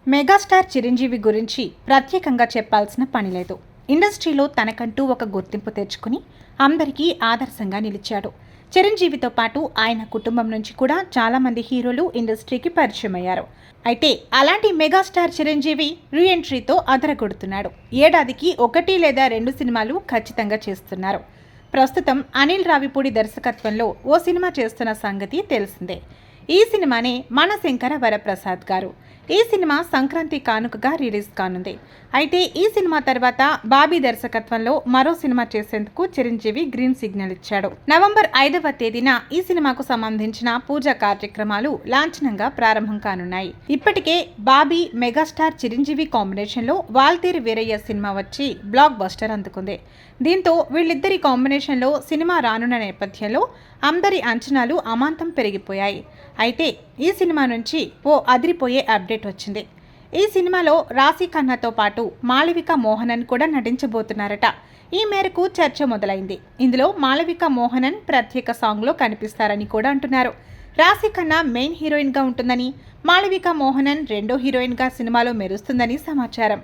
Megastar Chiranjeevi గురించి ప్రత్యేకంగా చెప్పాల్సిన పని లేదు. ఇండస్ట్రీలో తనకంటూ ఒక గుర్తింపు తెచ్చుకుని అందరికీ ఆదర్శంగా నిలిచాడు. చిరంజీవితో పాటు ఆయన కుటుంబం నుంచి కూడా చాలామంది హీరోలు ఇండస్ట్రీకి పరిచయం అయ్యారు. అయితే అలాంటి మెగాస్టార్ చిరంజీవి రీ ఎంట్రీతో అదరగొడుతున్నాడు. ఏడాదికి 1 లేదా 2 సినిమాలు ఖచ్చితంగా చేస్తున్నారు. ప్రస్తుతం అనిల్ రావిపూడి దర్శకత్వంలో ఓ సినిమా చేస్తున్న సంగతి తెలిసిందే. ఈ సినిమానే మన శంకర వరప్రసాద్ గారు. ఈ సినిమా సంక్రాంతి కానుకగా రిలీజ్ కానుంది. అయితే ఈ సినిమా తర్వాత బాబీ దర్శకత్వంలో మరో సినిమా చేసేందుకు చిరంజీవి గ్రీన్ సిగ్నల్ ఇచ్చాడు. నవంబర్ 5వ తేదీన ఈ సినిమాకు సంబంధించిన పూజా కార్యక్రమాలు లాంఛనంగా ప్రారంభం కానున్నాయి. ఇప్పటికే బాబీ మెగాస్టార్ చిరంజీవి కాంబినేషన్లో వాల్తేరు వీరయ్య సినిమా వచ్చి బ్లాక్ బస్టర్ అందుకుంది. దీంతో వీళ్ళిద్దరి కాంబినేషన్లో సినిమా రానున్న నేపథ్యంలో అందరి అంచనాలు అమాంతం పెరిగిపోయాయి. అయితే ఈ సినిమా నుంచి ఓ అదిరిపోయే అప్డేట్ వచ్చింది. ఈ సినిమాలో రాశీ ఖన్నాతో పాటు మాళవిక మోహనన్ కూడా నటించబోతున్నారట. ఈ మేరకు చర్చ మొదలైంది. ఇందులో మాళవిక మోహనన్ ప్రత్యేక సాంగ్లో కనిపిస్తారని కూడా అంటున్నారు. రాశీ ఖన్నా మెయిన్ హీరోయిన్గా ఉంటుందని, మాళవిక మోహనన్ రెండో హీరోయిన్గా సినిమాలో మెరుస్తుందని సమాచారం.